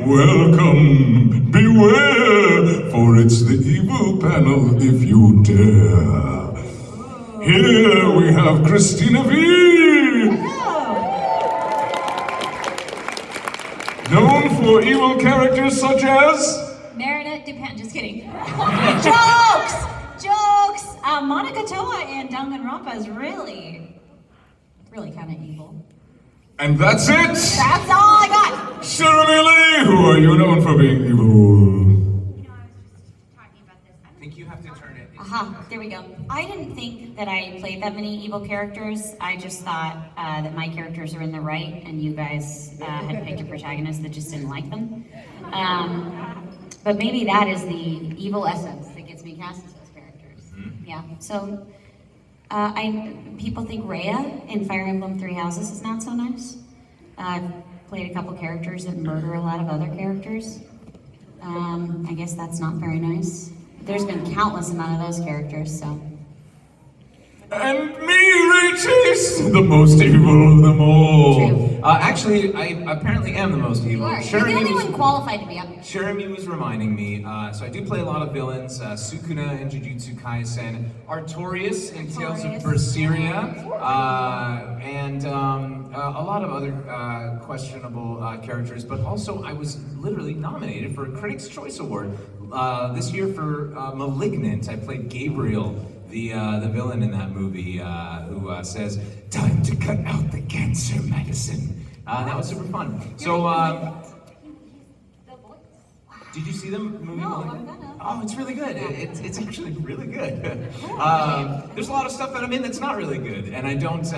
Welcome, beware, for it's the evil panel if you dare. Here we have Cristina V. Known for evil characters such as... Marinette Dupin, just kidding. Jokes! Jokes! Monica Toa and Danganronpa is really kind of evil. And that's it! That's all I got! Cherami Leigh, who are you known for being evil? You know, I was just talking about this. I think you have to turn it. Aha, there we go. I didn't think that I played that many evil characters. I just thought that my characters are in the right, and you guys had picked a protagonist that just didn't like them. But maybe that is the evil essence that gets me cast as those characters. Mm-hmm. Yeah, so people think Rhea in Fire Emblem Three Houses is not so nice. I've played a couple characters that murder a lot of other characters. I guess that's not very nice. There's been countless amount of those characters, so. And me, Ray Chase, the most evil of them all. True. Actually, I apparently am the most evil. You are. You're the only one qualified to be up here. Cherami was reminding me, so I do play a lot of villains, Sukuna in Jujutsu Kaisen, Artorias in Tales of Berseria, and a lot of other questionable characters, but also I was literally nominated for a Critics' Choice Award this year for Malignant. I played Gabriel, the villain in that movie, who says, "Time to cut out the cancer medicine." That was super fun. So, did you see the movie? No, I'm gonna. Oh, it's really good. It's actually really good. There's a lot of stuff that I'm in that's not really good, and I don't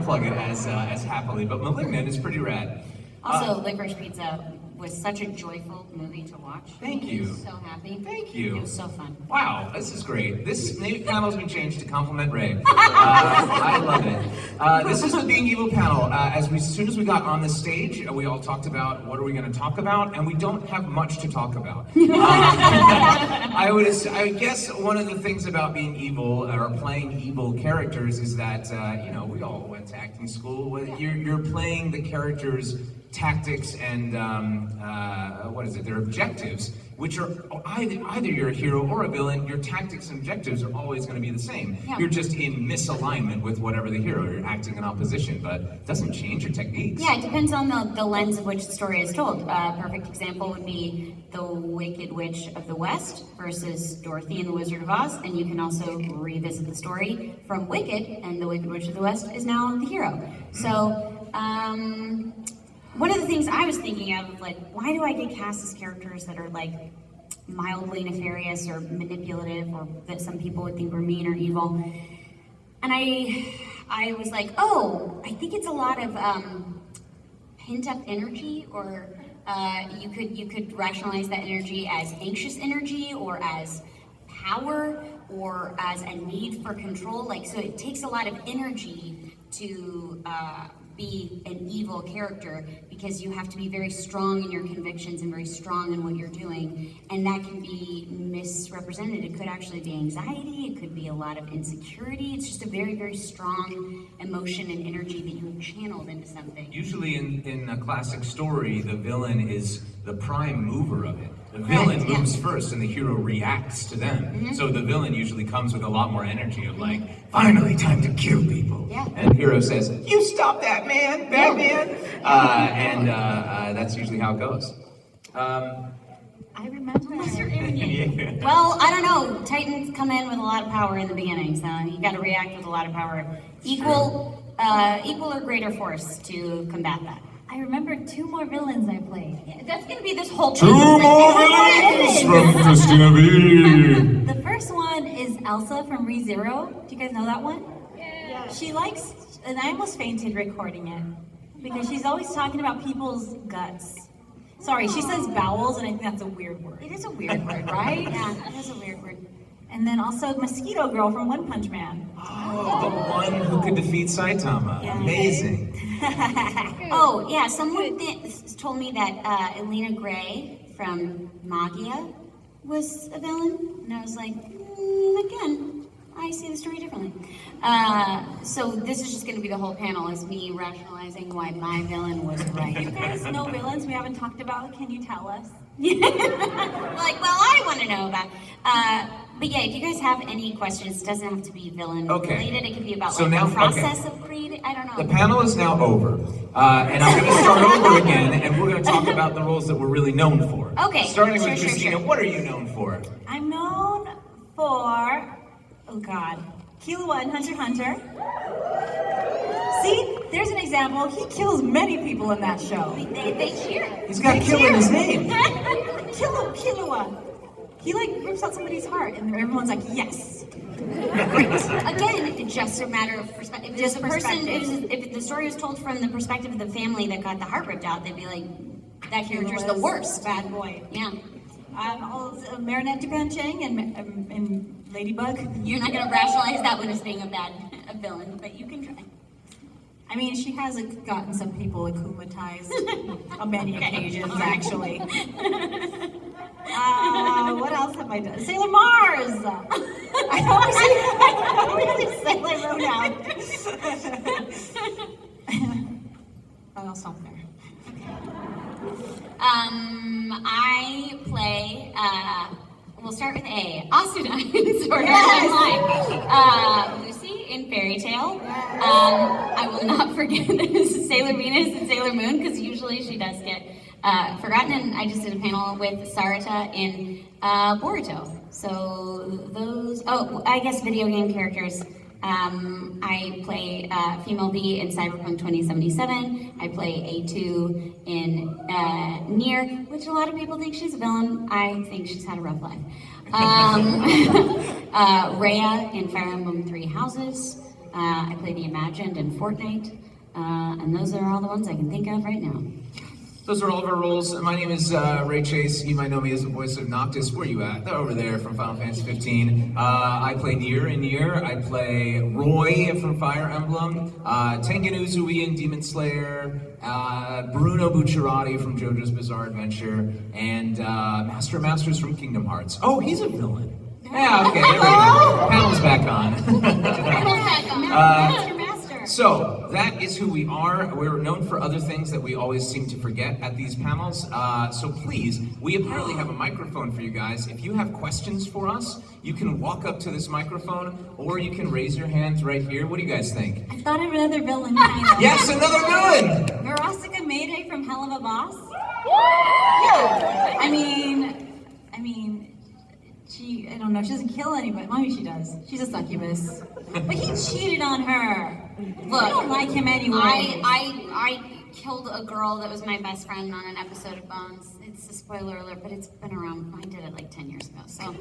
plug it as happily. But Malignant is pretty rad. Also, Licorice Pizza was such a joyful movie to watch. Thank you. So happy. Thank you. It was so fun. Wow, this is great. This panel's been changed to compliment Ray. I love it. This is the Being Evil panel. As soon as we got on the stage, we all talked about what are we going to talk about, and we don't have much to talk about. I guess one of the things about being evil or playing evil characters is that we all went to acting school. You're playing the characters' tactics and their objectives, which are either you're a hero or a villain. Your tactics and objectives are always going to be the same. Yeah. You're just in misalignment with whatever the hero. You're acting in opposition, but it doesn't change your techniques. Yeah, it depends on the lens of which the story is told. A perfect example would be the Wicked Witch of the West versus Dorothy and the Wizard of Oz, and you can also revisit the story from Wicked, and the Wicked Witch of the West is now the hero. So, one of the things I was thinking of, why do I get cast as characters that are mildly nefarious or manipulative, or that some people would think were mean or evil? And I was like, I think it's a lot of pent up energy, or you could rationalize that energy as anxious energy, or as power, or as a need for control. So it takes a lot of energy to be an evil character, because you have to be very strong in your convictions and very strong in what you're doing, and that can be misrepresented. It could actually be anxiety, it could be a lot of insecurity. It's just a very, very strong emotion and energy that you have channeled into something. Usually in a classic story, the villain is the prime mover of it. The villain moves first and the hero reacts to them. Mm-hmm. So the villain usually comes with a lot more energy of finally time to kill people. Yeah. And the hero says, "You stop that, man, bad man." And that's usually how it goes. I remember. Unless you're in Well, I don't know. Titans come in with a lot of power in the beginning, so you got to react with a lot of power. Equal or greater force to combat that. I remember 2 more villains I played. Yeah, that's going to be this whole 2 more villains from Cristina V. The first one is Elsa from ReZero. Do you guys know that one? Yeah. She likes, and I almost fainted recording it, because she's always talking about people's guts. Sorry, she says bowels, and I think that's a weird word. It is a weird word, right? Yeah, it is a weird word. And then also Mosquito Girl from One Punch Man. Oh, the one who could defeat Saitama. Yeah. Amazing. Oh, yeah, someone told me that Elena Gray from Magia was a villain, and I was like, again, I see the story differently. So this is just going to be the whole panel, is me rationalizing why my villain was right. You guys know villains we haven't talked about? Can you tell us? Like, well, I want to know about. But yeah, if you guys have any questions, it doesn't have to be villain related. It can be about So like now- the process of creating. I don't know. The panel is now over, and I'm going to start over again, and we're going to talk about the roles that we're really known for. Okay, Starting sure, with sure, Cristina, sure. what are you known for? I'm known for, oh God, Killua in Hunter x Hunter. See, there's an example. He kills many people in that show. They cheer. He's got Kill in his name. Killua. He like rips out somebody's heart, and everyone's like, yes. Again, it's just a matter of perspective. Just If the person, perspective. if the story was told from the perspective of the family that got the heart ripped out, they'd be like, that character's the worst. Bad boy. Yeah. I'm also Marinette Dupain and Ladybug. You're not going to rationalize that one as being a villain, but you can try. I mean, she has gotten some people akumatized on many occasions, all right. actually. What else have I done? Sailor Mars! I always say Sailor Moon out. I'll stop there. I play, we'll start with A. Asuna in Sword Art Online. Lucy in Fairy Tale. I will not forget Sailor Venus and Sailor Moon, because usually she does get forgotten. And I just did a panel with Sarata in Boruto. So those, I guess video game characters. I play female B in Cyberpunk 2077. I play A2 in Nier, which a lot of people think she's a villain. I think she's had a rough life. Rhea in Fire Emblem Three Houses. I play the Imagined in Fortnite. And those are all the ones I can think of right now. Those are all of our roles. My name is Ray Chase. You might know me as the voice of Noctis. Where you at? They're over there from Final Fantasy 15. I play Nier in Nier. I play Roy from Fire Emblem. Tengen Uzui in Demon Slayer. Bruno Bucciarati from JoJo's Bizarre Adventure. And Master of Masters from Kingdom Hearts. Oh, he's a villain. Yeah, okay, there we go. Panel's back on. Master. So, that is who we are. We're known for other things that we always seem to forget at these panels. So please, we apparently have a microphone for you guys. If you have questions for us, you can walk up to this microphone, or you can raise your hands right here. What do you guys think? I thought of another villain kind of. Yes, another villain! Verostica Mayday from Hell of a Boss? Yeah. I mean, I don't know, she doesn't kill anybody. Maybe she does. She's a succubus. But he cheated on her. Look, I don't like him anyway. I killed a girl that was my best friend on an episode of Bones. It's a spoiler alert, but it's been around. I did it like 10 years ago. So,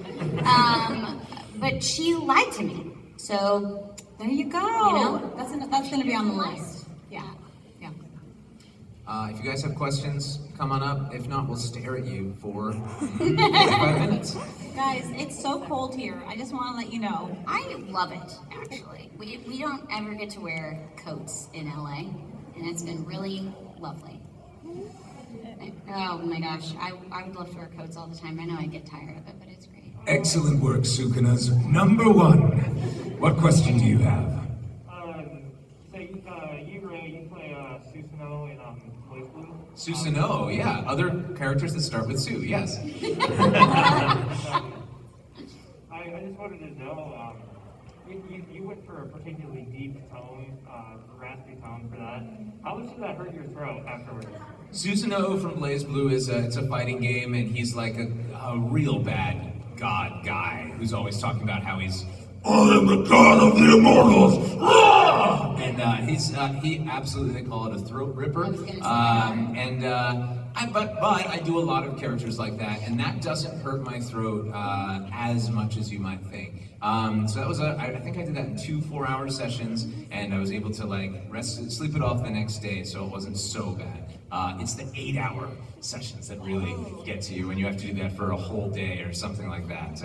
but she lied to me. So there you go. You know, that's going to be on the list. Yeah. If you guys have questions, come on up. If not, we'll stare at you for 5 minutes. Guys, it's so cold here. I just want to let you know. I love it, actually. We don't ever get to wear coats in LA, and it's been really lovely. Oh my gosh, I would love to wear coats all the time. I know I get tired of it, but it's great. Excellent work, Sukunas. Number 1. What question do you have? You play Susanoo in Blaze Blue. Susanoo, yeah. Other characters that start with Sue, yes. I just wanted to know, you went for a particularly deep tone, raspy tone for that. How much did that hurt your throat afterwards? Susanoo from Blaze Blue is it's a fighting game, and he's like a real bad god guy who's always talking about how he's I am the god of the immortals! Ah! and he absolutely, they call it a throat ripper. I was gonna say But I do a lot of characters like that, and that doesn't hurt my throat as much as you might think. So that was I think I did that in 2 4-hour sessions, and I was able to sleep it off the next day, so it wasn't so bad. It's the 8-hour sessions that really get to you, and you have to do that for a whole day or something like that.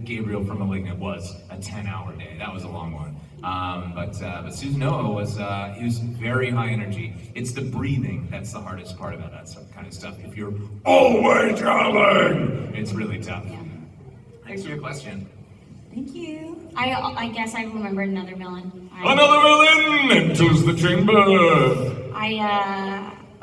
Gabriel from Malignant was a 10-hour day. That was a long one. But Susanoo he was very high energy. It's the breathing that's the hardest part about that kind of stuff. If you're Always yelling! it's really tough. Thanks for your question. Thank you. I guess I remembered another villain. Another villain enters the chamber.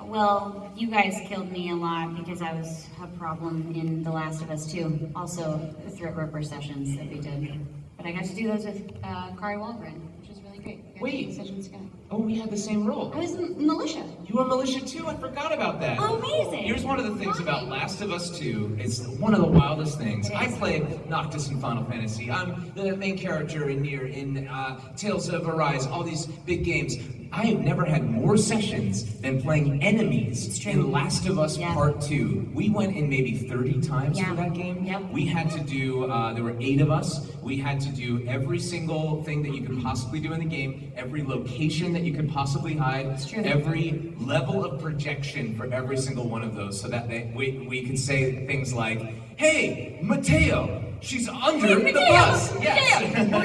Well, you guys killed me a lot because I was a problem in The Last of Us 2. Also, the Threadripper sessions that we did. But I got to do those with Kari Walgren, which was really great. We got to Wait. do sessions together. Oh, we had the same role. I was militia. You were militia too? I forgot about that. Amazing. Here's one of the things about Last of Us 2. It's one of the wildest things. I played Noctis in Final Fantasy. I'm the main character in Nier, in Tales of Arise, all these big games. I have never had more sessions than playing enemies in Last of Us Part 2. We went in maybe 30 times for that game. Yep. We had to do, there were 8 of us. We had to do every single thing that you could possibly do in the game, every location that you could possibly hide, every level of projection for every single one of those, so that we could say things like, "Hey, Mateo, she's under the bus." Yes. What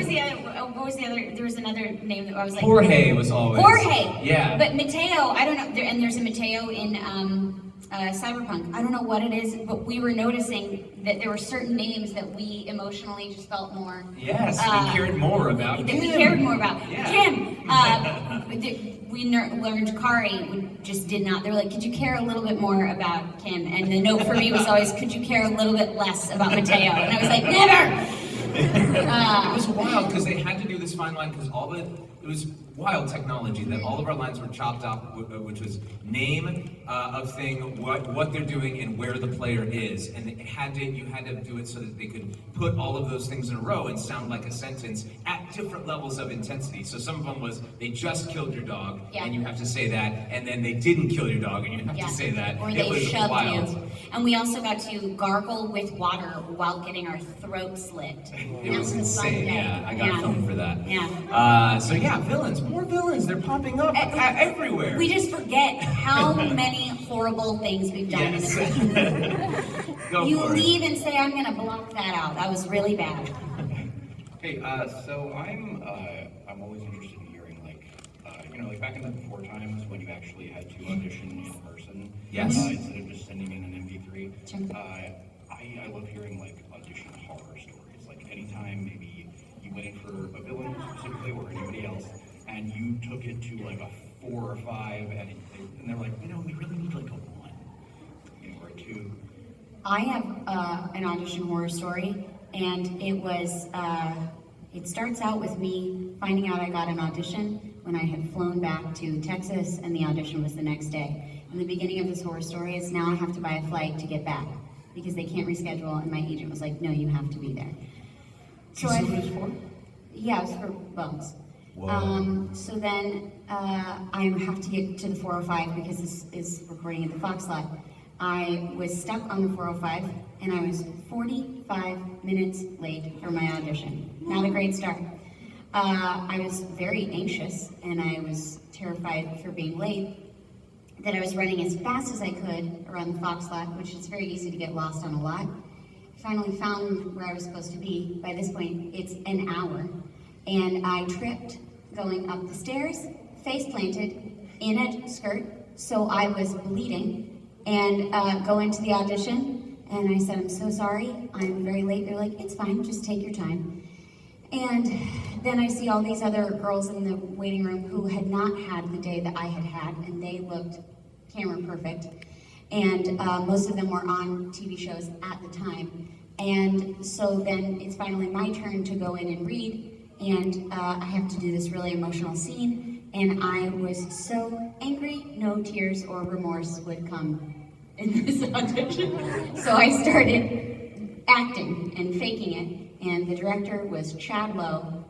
was the other? There was another name that I was like. Jorge was always. Jorge. Yeah. But Mateo, I don't know. And there's a Mateo in Cyberpunk. I don't know what it is, but we were noticing that there were certain names that we emotionally just felt more. Yes, we cared more about. That we cared more about. Yeah. Kim. We learned Kari. We just did not. They were like, could you care a little bit more about Kim? And the note for me was always, could you care a little bit less about Mateo? And I was like, never. It was wild because they had to do this fine line because it was wild technology that all of our lines were chopped up, which was name of thing, what they're doing, and where the player is, and you had to do it so that they could put all of those things in a row and sound like a sentence at different levels of intensity. So some of them was they just killed your dog, and you have to say that, and then they didn't kill your dog, and you have to say that. Or it they was shoved wild. you. And we also got to gargle with water while getting our throat slit. It was insane. Yeah, I got filmed for that. Yeah. So yeah, villains, more villains. They're popping up everywhere. We just forget how many horrible things we've done in the Go You for it. leave and say, I'm going to block that out. That was really bad. Hey, so I'm always interested in hearing, like back in the before times when you actually had to audition in person. Yes. Instead of just sending in an MP3. Sure. I love hearing like audition horror stories. Like anytime maybe you went in for a villain specifically or anybody else, and you took it to like a 4 or 5, and they're like, we really need like a 1, or a 2. I have an audition horror story, and it starts out with me finding out I got an audition when I had flown back to Texas, and the audition was the next day. And the beginning of this horror story is now I have to buy a flight to get back because they can't reschedule, and my agent was like, no, you have to be there. So what it was for? Yeah, it was for Bones. So then I have to get to the 405 because this is recording at the Fox lot. I was stuck on the 405 and I was 45 minutes late for my audition. Not a great start. I was very anxious and I was terrified for being late that I was running as fast as I could around the Fox lot, which is very easy to get lost on a lot. I finally found where I was supposed to be. By this point, it's an hour. And I tripped going up the stairs, face planted in a skirt, so I was bleeding, and go into the audition, and I said, I'm so sorry, I'm very late. They're like, it's fine, just take your time. And then I see all these other girls in the waiting room who had not had the day that I had had, and they looked camera perfect. And most of them were on TV shows at the time. And so then it's finally my turn to go in and read, and I have to do this really emotional scene, and I was so angry, no tears or remorse would come in this audition. So I started acting and faking it, and the director was Chad Lowe.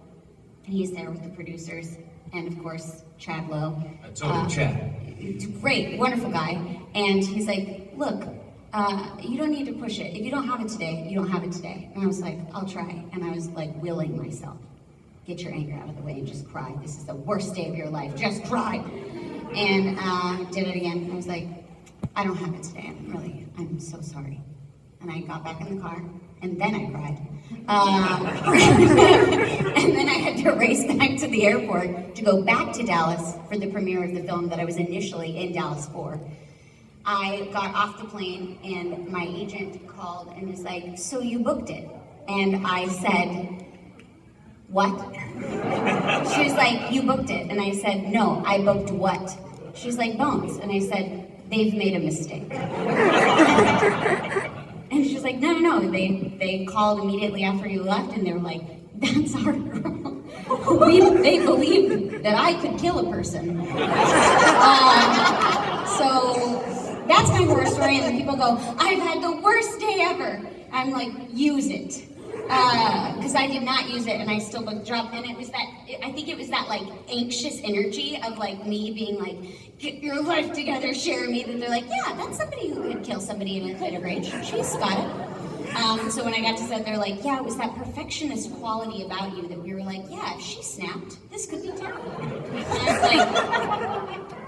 He's there with the producers, and of course, Chad Lowe. Chad. Great, wonderful guy. And he's like, look, you don't need to push it. If you don't have it today, you don't have it today. And I was like, I'll try. And I was like willing myself. Get your anger out of the way and just cry. This is the worst day of your life. Just cry. And did it again. I was like, I don't have it today. I'm so sorry. And I got back in the car, and then I cried. And then I had to race back to the airport to go back to Dallas for the premiere of the film that I was initially in Dallas for. I got off the plane, and my agent called and was like, so you booked it? And I said, what? She was like, you booked it. And I said, no, I booked what? She was like, Bones. And I said, they've made a mistake. And she was like, no, they called immediately after you left and they were like, that's our girl. They believed that I could kill a person. So that's my horror story, and then people go, I've had the worst day ever. I'm like, use it. Because I did not use it, and I still looked dropped. And it was that, I think it was that like anxious energy of like me being like, get your life together, Cherami, that they're like, yeah, that's somebody who could kill somebody in a fit of rage. She's got it. So when I got to set, they're like, yeah, it was that perfectionist quality about you that we were like, yeah, if she snapped, this could be terrible. And I was like,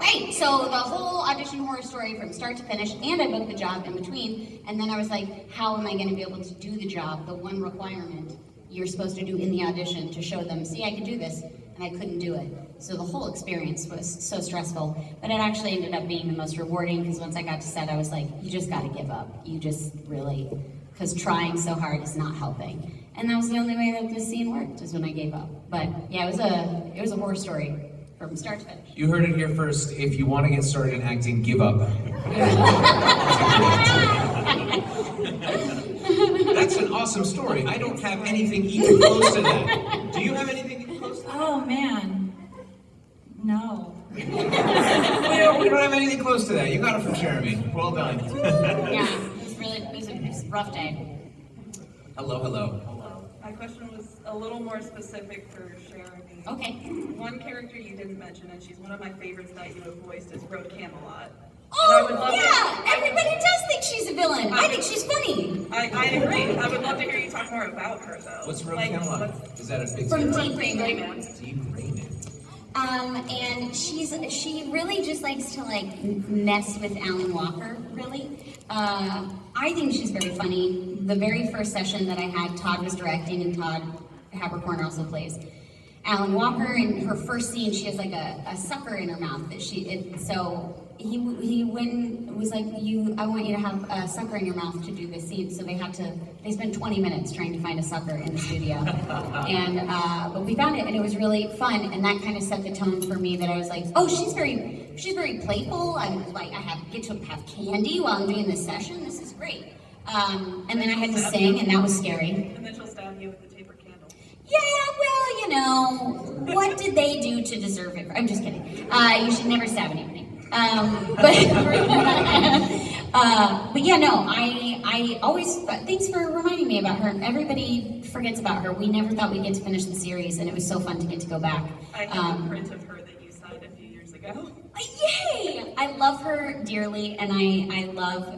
right. So the whole audition horror story from start to finish, and I booked the job in between, and then I was like, how am I going to be able to do the job, the one requirement you're supposed to do in the audition to show them, see, I could do this, and I couldn't do it. So the whole experience was so stressful, but it actually ended up being the most rewarding, because once I got to set, I was like, you just got to give up. You just really... because trying so hard is not helping. And that was the only way that this scene worked, is when I gave up. But yeah, it was a horror story from start to finish. You heard it here first. If you want to get started in acting, give up. That's an awesome story. I don't have anything even close to that. Do you have anything even close to that? Oh man, no. We don't have anything close to that. You got it from Cherami. Well done. Yeah, it was a rough day. Hello. Hello. My question was a little more specific for Cherami. Okay. One character you didn't mention, and she's one of my favorites that you have voiced, is Road Camelot. Oh, yeah! Everybody does think she's a villain. I think she's funny. I agree. I would love to hear you talk more about her, though. What's Road Camelot? Is that a big From secret? Deep Raven. Deep Raven. And she really just likes to like mess with Alan Walker, really. I think she's very funny. The very first session that I had, Todd was directing, and Todd Habercorn also plays Alan Walker. In her first scene, she has like a sucker in her mouth that so he was like, I want you to have a sucker in your mouth to do this scene. So they spent 20 minutes trying to find a sucker in the studio. And, but we found it, and it was really fun. And that kind of set the tone for me, that I was like, oh, she's very playful. I'm like, get to have candy while I'm doing this session. This is great. And then I had to sing, and that was scary. And then she'll stab you with the taper candle. Yeah, well, what did they do to deserve it? I'm just kidding. You should never stab anybody. But yeah, no, I always, thanks for reminding me about her. Everybody forgets about her. We never thought we'd get to finish the series, and it was so fun to get to go back. I have a print of her that you signed a few years ago. Yay! I love her dearly, and I love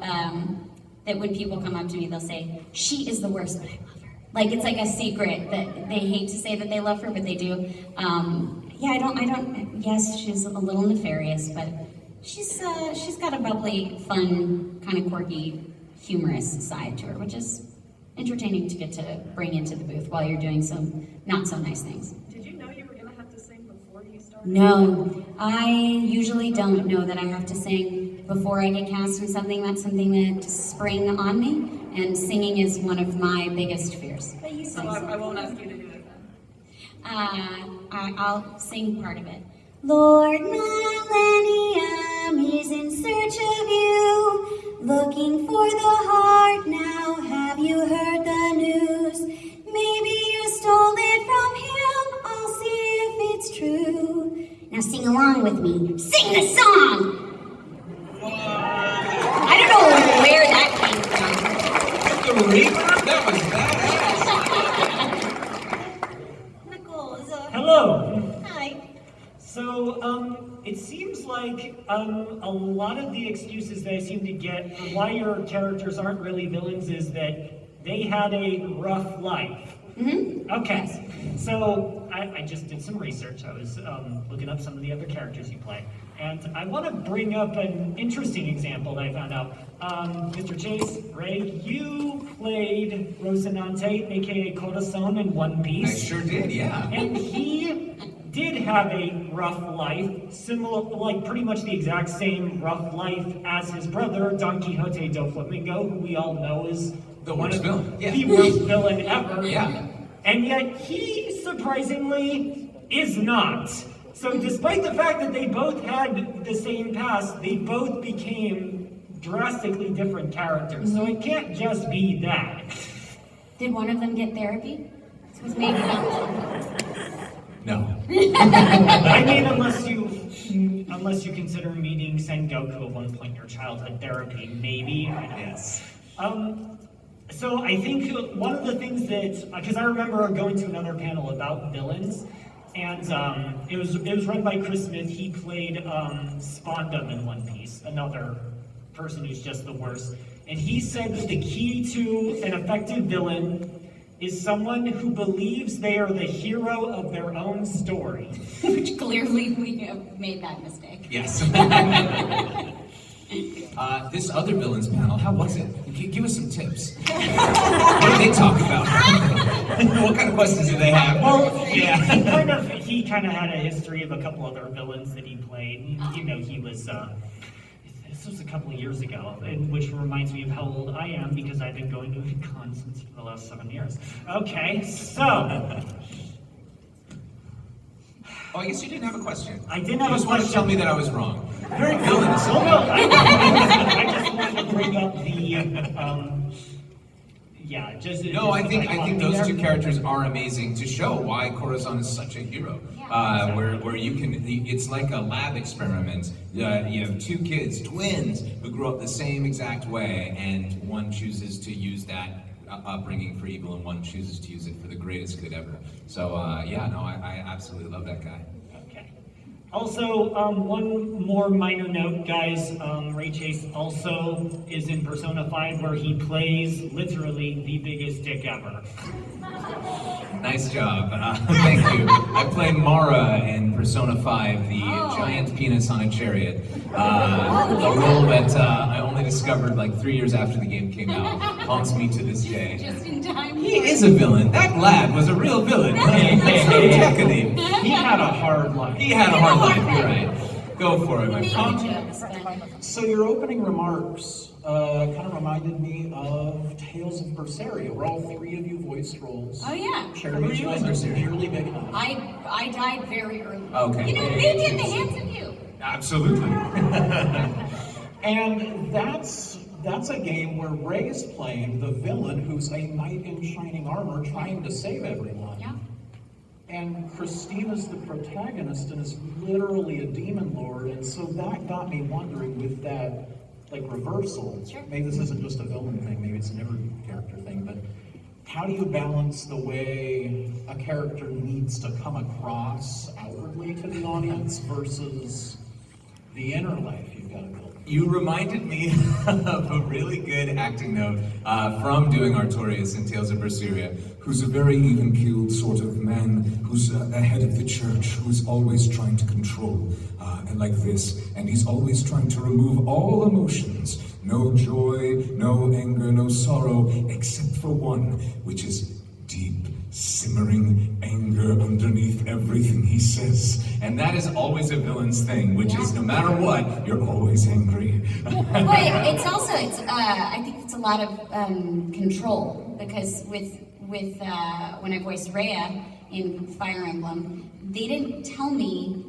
that when people come up to me, they'll say, she is the worst, but I love her. Like, it's like a secret that they hate to say that they love her, but they do. Yes, she's a little nefarious, but she's got a bubbly, fun, kind of quirky, humorous side to her, which is entertaining to get to bring into the booth while you're doing some not so nice things. Did you know you were going to have to sing before you started? No, I usually don't know that I have to sing before I get cast in something. That's something that spring on me, and singing is one of my biggest fears. But you So sing I won't ask you to do it then. I'll sing part of it. Lord Millennium is in search of you, looking for the heart now. Have you heard the news? Maybe you stole it from him. I'll see if it's true. Now sing along with me. Sing the song! I don't know where that came from. The reverb? That was badass. Nichols. Hello. Hi. So, it seems like a lot of the excuses that I seem to get for why your characters aren't really villains is that they had a rough life. Mm-hmm. Okay, so I just did some research. I was looking up some of the other characters you play, and I want to bring up an interesting example that I found out. Mr. Chase, Ray, you played Rocinante, aka Corazon, in One Piece. I sure did, yeah. And he did have a rough life, similar, like pretty much the exact same rough life as his brother, Don Quixote do Flamingo, who we all know is The worst villain, yeah. the worst villain ever. Yeah. And yet he, surprisingly, is not. So despite the fact that they both had the same past, they both became drastically different characters. So it can't just be that. Did one of them get therapy? Because maybe not. No. I mean, unless you consider meeting Sengoku at one point in your childhood therapy, maybe. Yes. So I think one of the things that, because I remember going to another panel about villains, and it was run by Chris Smith. He played Spondum in One Piece, another person who's just the worst. And he said that the key to an effective villain is someone who believes they are the hero of their own story. Which clearly we have made that mistake. Yes. This other villains panel, how was it? Give us some tips. What did they talk about? What kind of questions do they have? Well, he kind of had a history of a couple other villains that he played. You know, he was. This was a couple of years ago, which reminds me of how old I am because I've been going to a con since for the last 7 years. Okay, so. Oh, I guess you didn't have a question. I didn't have a question. You just want to tell me that I was wrong. Very villainous. Oh, no, I just wanted to bring up the, No, I think those two characters are amazing to show why Corazon is such a hero. Where you can, it's like a lab experiment. You have two kids, twins, who grew up the same exact way, and one chooses to use that upbringing for evil, and one chooses to use it for the greatest good ever. So I absolutely love that guy. Okay. Also, one more minor note, guys. Ray Chase also is in Persona 5, where he plays literally the biggest dick ever. Nice job. Thank you. I play Mara in Persona 5, the giant penis on a chariot. A role that I only discovered like 3 years after the game came out. Haunts me to this day. Just in time. He is a villain. That lad was a real villain. That's no technique. He had a hard life. He had a hard life, you're right. Go for it, my friend. So your opening remarks kind of reminded me of Tales of Berseria, where all three of you voiced roles. Oh yeah. Cherami wasn't nearly big enough. I died very early. Okay. You know, maybe at the hands of you. Absolutely. And that's a game where Ray is playing the villain who's a knight in shining armor trying to save everyone. Yeah. And Christina's the protagonist and is literally a demon lord, and so that got me wondering with that reversal. Sure. Maybe this isn't just a villain thing, maybe it's an every character thing, but how do you balance the way a character needs to come across outwardly to the audience versus the inner life you've got to build? You reminded me of a really good acting note from doing Artorias in Tales of Berseria, who's a very even-keeled sort of man, who's the head of the church, who is always trying to control, and like this, and he's always trying to remove all emotions, no joy, no anger, no sorrow, except for one, which is deep, simmering anger underneath everything he says. and that is always a villain's thing, which is no matter what, You're always angry. Well, it's also I think it's a lot of control, because with when I voiced Rhea in Fire Emblem, they didn't tell me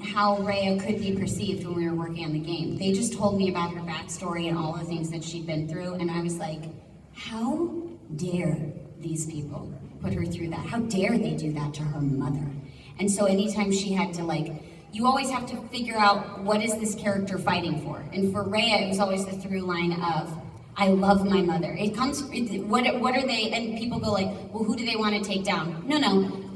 how Rhea could be perceived when we were working on the game. They just told me about her backstory and all the things that she'd been through, and I was like, how dare these people put her through that? How dare they do that to her mother? And so anytime she had to you always have to figure out what is this character fighting for. And for Rhea, it was always the through line of, I love my mother. What are they, and people go well, who do they want to take down? No,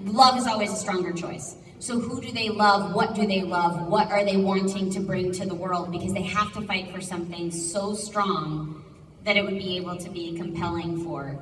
love is always a stronger choice. So who do they love? What do they love? What are they wanting to bring to the world? Because they have to fight for something so strong that it would be able to be compelling for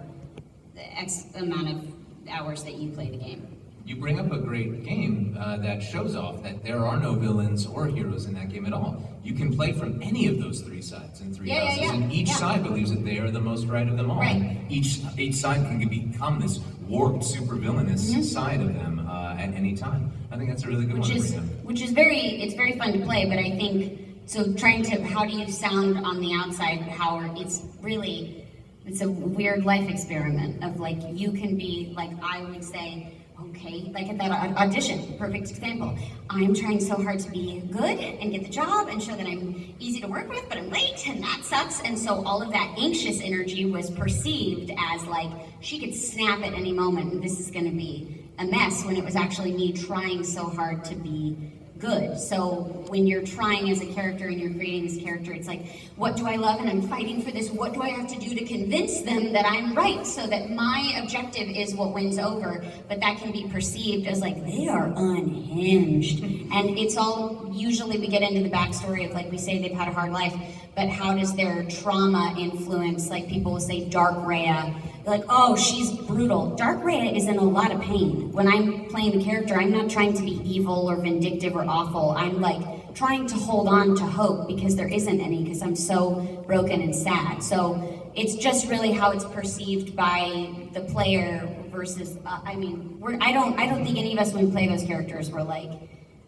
the X amount of hours that you play the game. you bring up a great game that shows off that there are no villains or heroes in that game at all. You can play from any of those three sides in three houses, and each side believes that they are the most right of them all. Right. Each side can become this warped, super villainous side of them at any time. I think that's a really good one to bring up. Which is very fun to play, but I think, so trying to, how do you sound on the outside, Howard, it's really, It's a weird life experiment of like, you can be like, I would say, okay, like at that audition, perfect example. I'm trying so hard to be good and get the job and show that I'm easy to work with, but I'm late and that sucks. And so all of that anxious energy was perceived as like, she could snap at any moment and this is gonna be a mess, when it was actually me trying so hard to be good. So when you're trying as a character and you're creating this character, it's like, what do I love and I'm fighting for this? What do I have to do to convince them that I'm right so that my objective is what wins over? But that can be perceived as like, they are unhinged. And it's all, usually we get into the backstory of like, we say they've had a hard life, but how does their trauma influence, like people will say Dark Rhea, like, oh, she's brutal. Dark Rhea is in a lot of pain. When I'm playing the character, I'm not trying to be evil or vindictive or awful. I'm like trying to hold on to hope because there isn't any, because I'm so broken and sad. So it's just really how it's perceived by the player versus, I don't think any of us, when we play those characters, we're like,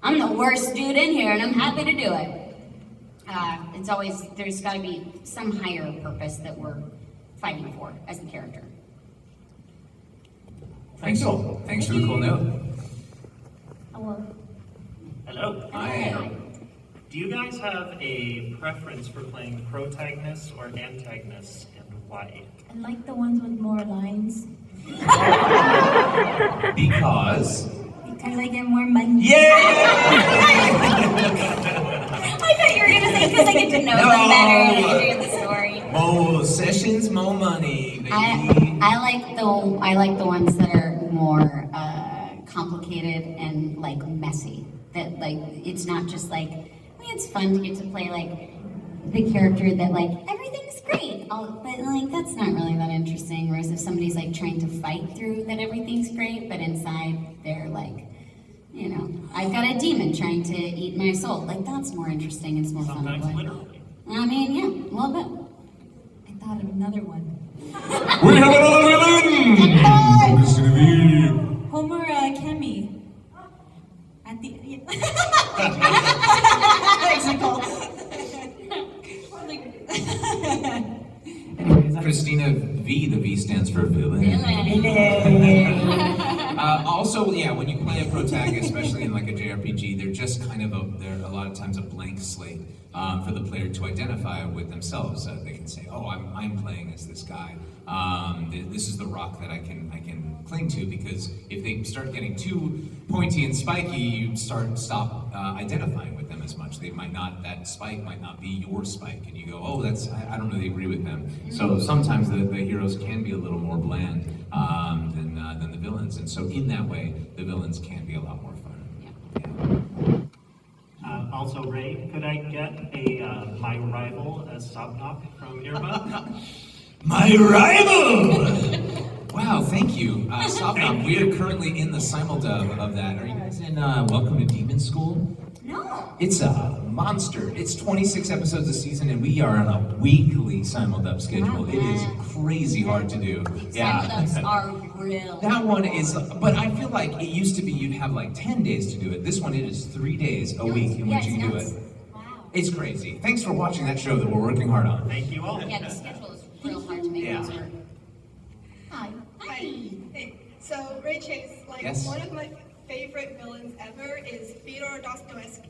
I'm the worst dude in here and I'm happy to do it. It's always, there's gotta be some higher purpose that we're fighting for as the character. Thanks for the cool note. Hello. Hello. Hi. Do you guys have a preference for playing protagonist or antagonist, and why? I like the ones with more lines. Because I get more money. I thought you were gonna say because I get to know them better and I hear the story. More sessions, more money, baby. I like the ones that are more complicated and like messy. That like it's not just like, I mean, it's fun to get to play like the character that like everything's great, but like that's not really that interesting. Whereas if somebody's like trying to fight through that everything's great, but inside they're like, you know, I've got a demon trying to eat my soul. Like that's more interesting. It's more fun to Sometimes play. literally. I mean, yeah, a little bit. I thought of another one. We have another villain! Cristina V. Homer Kemi. At the Cristina V, the V stands for villain. Also, yeah, when you play a protagonist, especially in like a JRPG, they're just kind of they're a lot of times a blank slate for the player to identify with themselves. They can say, "Oh, I'm playing as this guy. This is the rock that I can cling to." Because if they start getting too pointy and spiky, you stop identifying with them as much. That spike might not be your spike, and you go, "Oh, I don't really agree with them." So sometimes the heroes can be a little more bland than the villains, and so in that way, the villains can be a lot more fun. Yeah. Also, Ray, could I get a my rival as Sobnok from Irma? My rival! Wow, thank you. Sobnok, we are currently in the simuldub of that. Are you guys in Welcome to Demon School? No. It's a monster. It's 26 episodes a season, and we are on a weekly simuldub schedule. It is crazy hard to do. Simuldubs are real. That one is, but I feel like it used to be you'd have like 10 days to do it. This one, it is 3 days a week in which you can do it. Wow. It's crazy. Thanks for watching that show that we're working hard on. Thank you all. Yeah, the schedule is real hard to make things work. Hi. Hi. Hey, so Ray Chase, like Yes. one of my favorite villains ever is Fyodor Dostoevsky.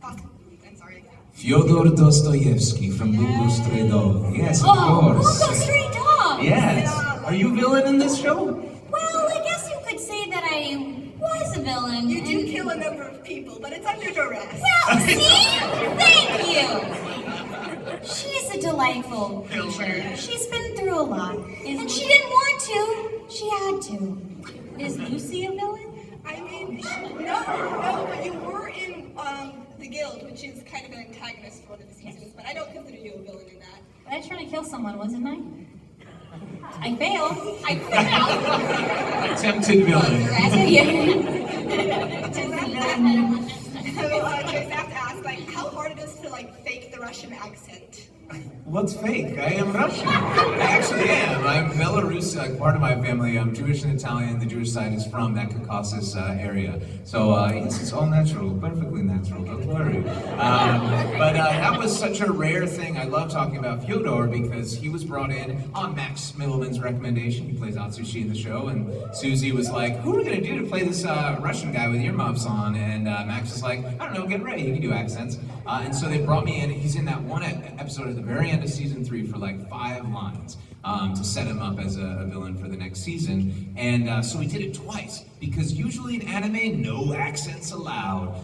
I'm sorry. Fyodor Dostoevsky from Google Stray Dog. Yes, of course. Google Stray Dog! Yes. Are you a villain in this show? Well, I guess you could say that I was a villain. You do kill a number of people, but it's under duress. Well, see? Thank you! She's a delightful creature. She's been through a lot. And she didn't want to. She had to. Is Lucy a villain? I mean, no, but you were in the Guild, which is kind of an antagonist for one of the seasons, but I don't consider you a villain in that. I was trying to kill someone, wasn't I? I failed. Attempted villain. So, Chase, I have to ask, like, how hard it is to, like, fake the Russian accent? What's fake? I am Russian. I actually am. I'm Belarus. Part of my family, I'm Jewish and Italian. The Jewish side is from that Caucasus area. So yes, it's all natural, perfectly natural. Don't worry. But that was such a rare thing. I love talking about Fyodor because he was brought in on Max Middleman's recommendation. He plays Atsushi in the show, and Susie was like, "Who are we gonna do to play this Russian guy with earmuffs on?" And Max was like, "I don't know. Get ready. You can do accents." And so they brought me in. He's in that one episode at the very end of season 3 for like 5 lines to set him up as a villain for the next season. And so we did it twice because usually in anime, no accents allowed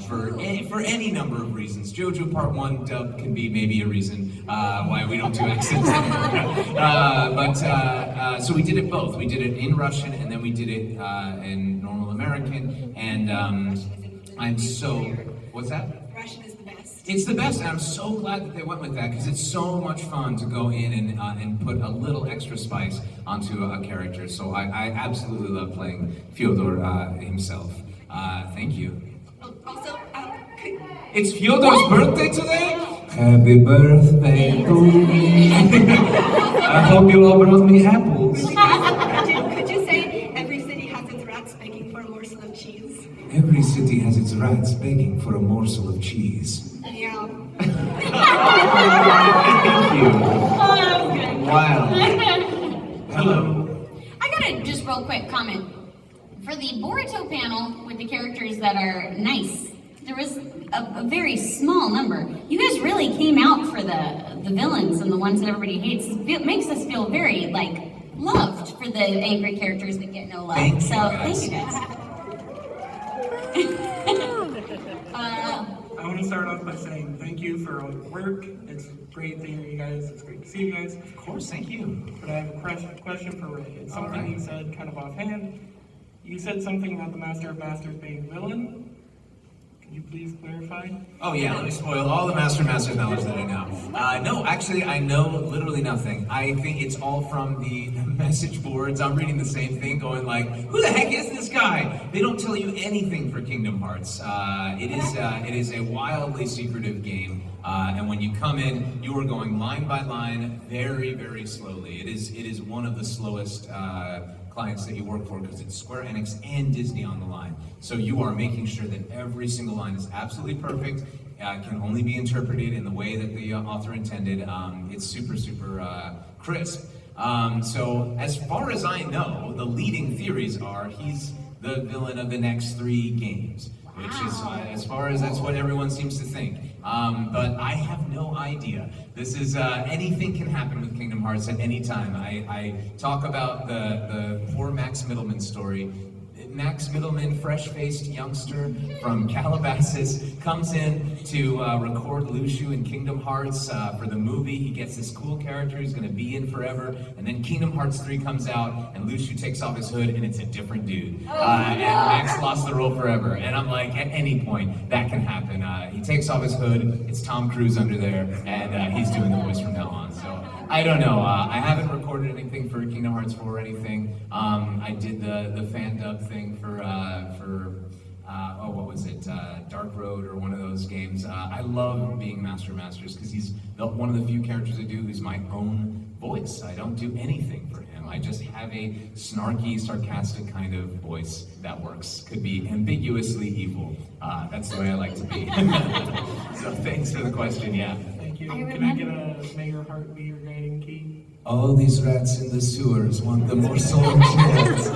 for any number of reasons. JoJo Part 1 dub can be maybe a reason why we don't do accents anymore. So we did it both. We did it in Russian and then we did it in normal American. And I'm so... What's that? Russian is the best. It's the best, and I'm so glad that they went with that because it's so much fun to go in and put a little extra spice onto a character. So I absolutely love playing Fyodor himself. Thank you. Also, It's Fyodor's birthday today? Happy birthday to me. I hope you all brought me apples. could you say every city has its rats begging for a morsel of cheese? Every city has its rats begging for a morsel of cheese. Yeah. Thank you. Wow. Hello. I gotta just real quick comment. For the Boruto panel with the characters that are nice, there was a very small number. You guys really came out for the villains and the ones that everybody hates. It makes us feel very loved for the angry characters that get no love. Thank you guys. I want to start off by saying thank you for all your work. It's great to hear you guys. It's great to see you guys. Of course, thank you. But I have a question for Ray. It's something you said kind of offhand. You said something about the Master of Masters being a villain. Could you please clarify? Oh yeah, let me spoil all the Master's knowledge that I know. No, actually, I know literally nothing. I think it's all from the message boards. I'm reading the same thing, going like, who the heck is this guy? They don't tell you anything for Kingdom Hearts. It is a wildly secretive game. And when you come in, you are going line by line, very, very slowly. It is one of the slowest clients that you work for because it's Square Enix and Disney on the line. So you are making sure that every single line is absolutely perfect, can only be interpreted in the way that the author intended. It's super, super crisp. So as far as I know, the leading theories are he's the villain of the next 3 games. Which is, as far as that's what everyone seems to think. But I have no idea. This is, anything can happen with Kingdom Hearts at any time. I talk about the poor Max Middleman story. Max Middleman, fresh-faced youngster from Calabasas, comes in to record Lucio in Kingdom Hearts for the movie. He gets this cool character who's going to be in forever, and then Kingdom Hearts 3 comes out, and Lucio takes off his hood, and it's a different dude. And Max lost the role forever. And I'm like, at any point, that can happen. He takes off his hood, it's Tom Cruise under there, and he's doing the voice from now on. So I don't know. I haven't recorded anything for Kingdom Hearts 4 or anything. I did the fan dub thing for what was it? Dark Road or one of those games. I love being Master of Masters because he's one of the few characters I do who's my own voice. I don't do anything for him. I just have a snarky, sarcastic kind of voice that works. Could be ambiguously evil. That's the way I like to be. So thanks for the question, yeah. Thank you. Can I get a may your heart be your guiding key? All these rats in the sewers want the morsel of cheese.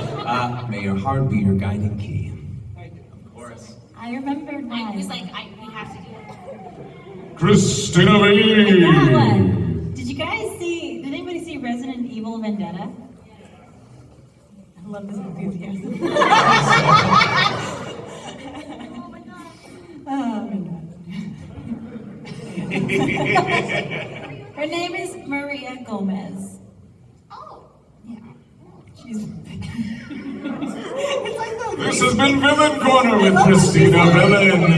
May your heart be your guiding key. Of course. I remembered mine. Who's like, we have to do it. Cristina I got one. Did did anybody see Resident Evil Vendetta? I love this enthusiasm. Her name is Maria Gomez. Oh. Yeah. She's it's like the This has been Villain Corner with Cristina Villain.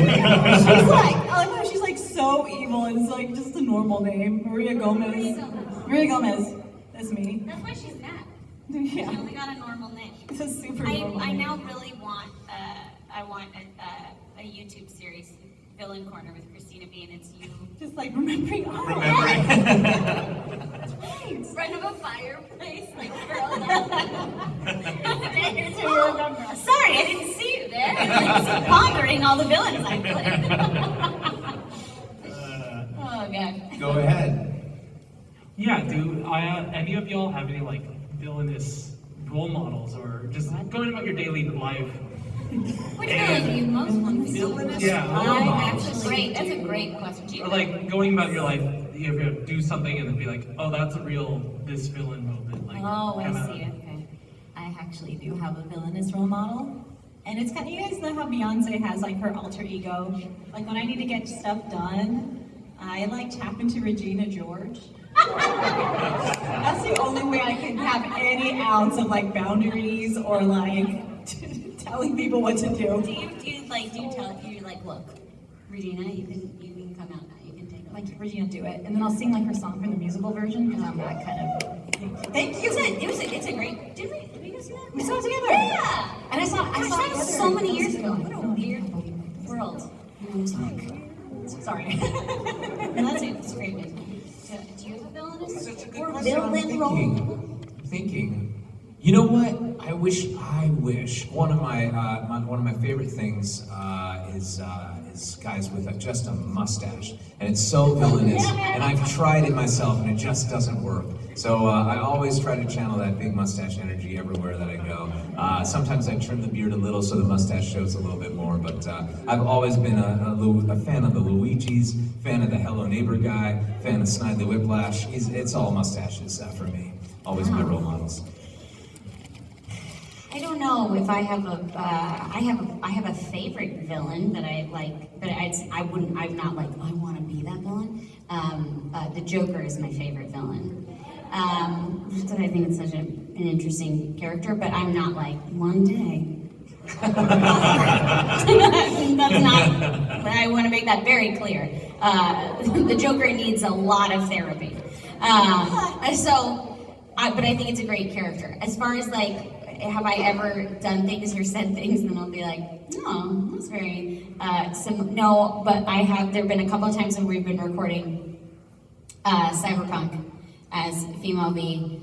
she's like so evil and it's like just a normal name. Maria Gomez. Maria Gomez. That's me. That's why she's mad. Yeah. She only got a normal name. It's a super normal I name. now really want a YouTube series, villain corner with Cristina B, and it's you. Just like remembering. Oh, Remembering. that's right. In front of a fireplace, like curled up. So you remember. Sorry, I didn't see you there. Just pondering all the villains I played. Oh god. Go ahead. Yeah, do any of y'all have any like villainous role models or just going about your daily life? Which villain do you most want to be? Villainous role models. That's a great question. Do you Or like going about your life, you ever do something and then be like, oh, that's a real this villain moment. Like, Oh, I kinda- see. Okay. I actually do have a villainous role model. And it's kind of, you guys know how Beyonce has like her alter ego? Like when I need to get stuff done, I like tap into Regina George. That's the only way I can have any ounce of like boundaries or like telling people what to do. do you tell you like, look, Regina, you can come out now. You can take over. Like Regina, do it, and then I'll sing like her song from the musical version because I'm that kind of. Thank you. It's a great. Did we just see that? We saw it together. Yeah. And I saw Gosh, it that was together. so many years ago. What a weird world. Sorry. No, that's it. It's great. Do you have a villainous? Or I'm thinking. You know what? I wish. One of my favorite things is guys with just a mustache, and it's so villainous. And I've tried it myself, and it just doesn't work. So I always try to channel that big mustache energy everywhere that I go. Sometimes I trim the beard a little so the mustache shows a little bit more. But I've always been a fan of the Luigi's, fan of the Hello Neighbor guy, fan of Snidely Whiplash. It's all mustaches for me. Always my role models. I don't know if I have I have a favorite villain that I like, but I'm not like, I want to be that villain. The Joker is my favorite villain. Just that I think it's such an interesting character, but I'm not like, one day. That's not, I want to make that very clear. The Joker needs a lot of therapy. But I think it's a great character. As far as like, have I ever done things or said things, then I'll be like, no, that's very, no, but I have, there have been a couple of times when we've been recording Cyberpunk as female V,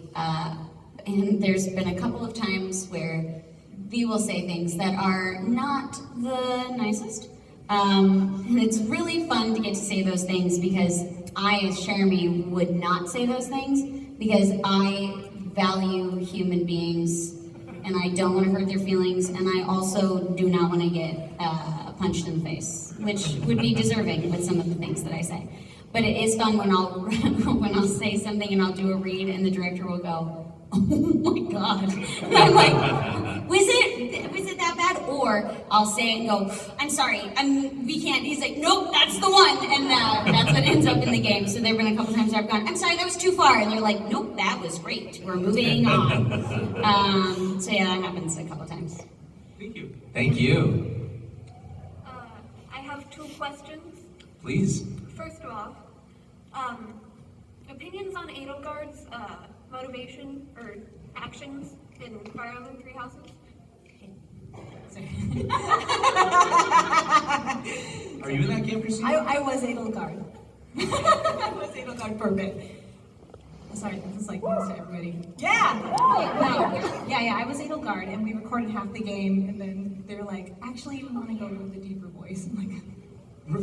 and there's been a couple of times where V will say things that are not the nicest, and it's really fun to get to say those things because I, as Cherami, would not say those things because I value human beings and I don't want to hurt their feelings, and I also do not want to get punched in the face, which would be deserving with some of the things that I say. But it is fun when I'll when I'll say something and I'll do a read, and the director will go, "Oh my god!" And I'm like, "Was it that bad?" Or I'll say it and go, "I'm sorry, we can't." He's like, "Nope, that's the one," and that's what ends up in the game. So there've been a couple times I've gone, "I'm sorry, that was too far," and they're like, "Nope, that was great. We're moving on." So yeah, that happens a couple times. Thank you. Thank you. I have 2 questions. Please. First off, opinions on Edelgard's motivation or actions in Fire Emblem Three Houses? Are you in that game, Cristina? I was Edelgard. I was Edelgard for a bit. Sorry, this is like news to everybody. Yeah! Yeah, I was Edelgard, and we recorded half the game, and then they were like, actually, we want to go with a deeper voice. I'm like,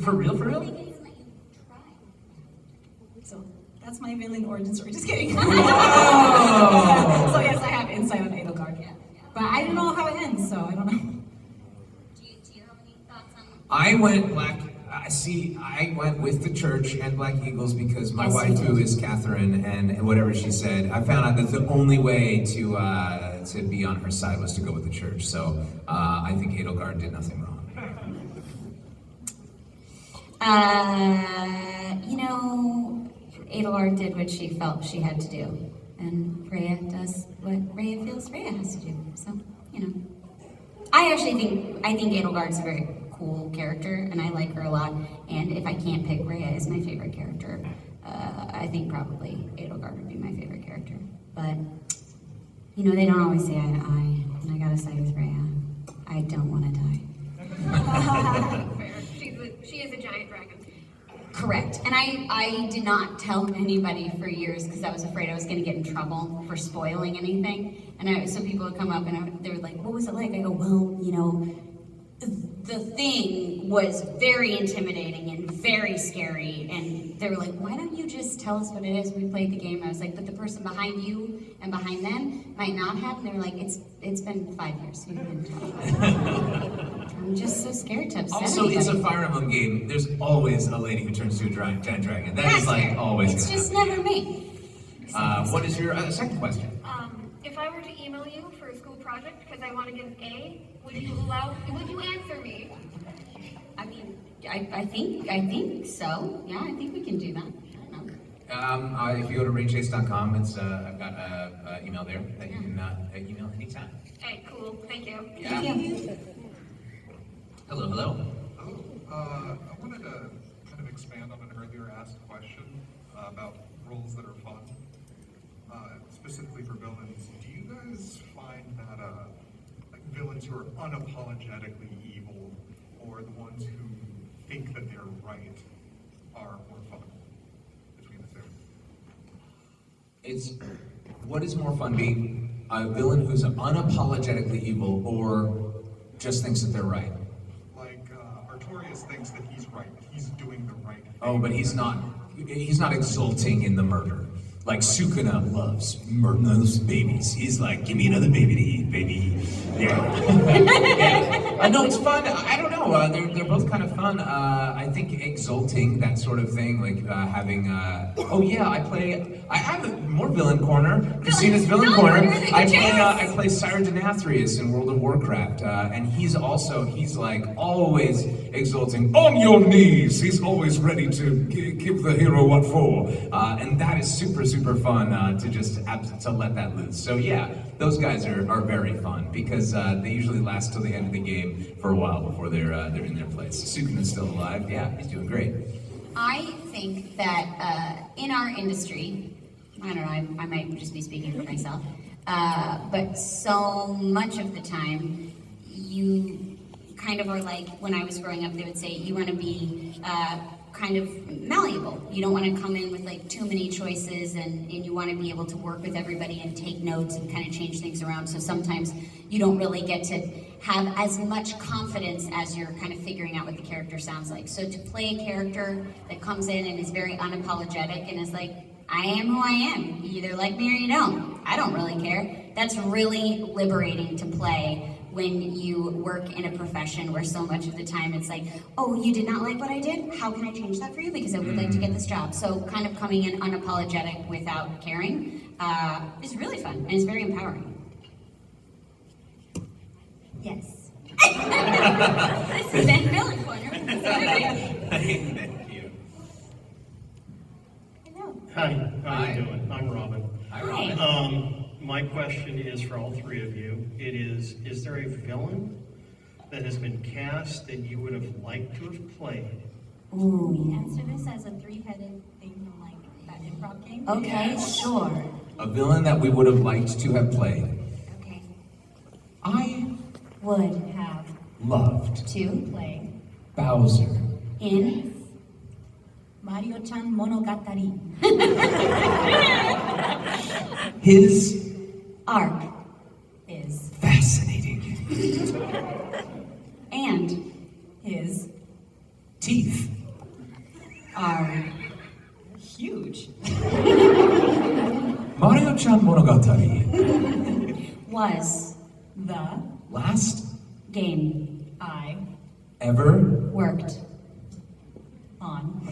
For real? so that's my villain origin story. Just kidding. So yes, I have insight on Edelgard. Yeah. But I don't know how it ends, so I don't know. Do you have any thoughts on? I went black. I went with the church and Black Eagles because my waifu is Catherine, and whatever she said, I found out that the only way to be on her side was to go with the church. So I think Edelgard did nothing wrong. Edelgard did what she felt she had to do, and Rhea does what Rhea feels Rhea has to do. So, I think Edelgard's a very cool character, and I like her a lot. And if I can't pick Rhea as my favorite character, I think probably Edelgard would be my favorite character. But they don't always see eye to eye, and I gotta side with Rhea. I don't want to die. Fair. She is a giant. Correct. And I did not tell anybody for years because I was afraid I was going to get in trouble for spoiling anything. And so people would come up and they were like, what was it like? I go, well, you know, the thing was very intimidating and very scary. And they were like, why don't you just tell us what it is? We played the game. I was like, but the person behind you and behind them might not have. And they were like, it's been 5 years. You didn't tell. I'm just so scared to upset Also, anybody. it's a Fire Emblem game. There's always a lady who turns to a giant dragon. That is like always. It's just never me. What is your second question? If I were to email you for a school project because I want to get an A, would you answer me? I mean, I think so. Yeah, I think we can do that. I don't know. If you go to raychase.com, it's I've got an email there that you can email anytime. Okay, cool. Thank you. Yeah. Hello, hello. I wanted to kind of expand on an earlier asked question about roles that are fun, specifically for villains. Do you guys find that like villains who are unapologetically evil, or the ones who think that they're right, are more fun between the two? It's what is more fun, being a villain who's unapologetically evil, or just thinks that they're right? Like Artorias thinks that he's right, that he's doing the right thing. Oh, but he's not exulting in the murder. Like Sukuna loves babies. He's like, give me another baby to eat, baby. Yeah. No, it's fun. I don't know. They're both kind of fun. I think exulting, that sort of thing, like having. I have more villain corner. Christina's villain corner. I play Sire Denathrius in World of Warcraft, and he's like always exulting on your knees. He's always ready to give the hero what for, and that is super fun to let that loose. So yeah, those guys are very fun because they usually last till the end of the game for a while before they're in their place. Sukuna's still alive. Yeah, he's doing great. I think that in our industry, I don't know, I might just be speaking for myself, but so much of the time, you kind of are like, when I was growing up, they would say, you want to be kind of malleable. You don't want to come in with like too many choices, and you want to be able to work with everybody and take notes and kind of change things around. So sometimes you don't really get to have as much confidence as you're kind of figuring out what the character sounds like. So to play a character that comes in and is very unapologetic and is like, I am who I am. You either like me or you don't. I don't really care. That's really liberating to play when you work in a profession where so much of the time it's like, oh, you did not like what I did? How can I change that for you? Because I would like to get this job. So kind of coming in unapologetic without caring is really fun, and it's very empowering. Yes. This is Ben Villain Corner. Thank you. Hello. Hi, how you doing? I'm Robin. Hi, Robin. My question is for all three of you. It is there a villain that has been cast that you would have liked to have played? We answer this as a three-headed thing from like that improv game. Okay, sure. A villain that we would have liked to have played. Okay. I Would have loved to play Bowser. in Mario-chan Monogatari. His arc Is fascinating and his teeth are huge. Mario-chan Monogatari. was The Last game I ever worked on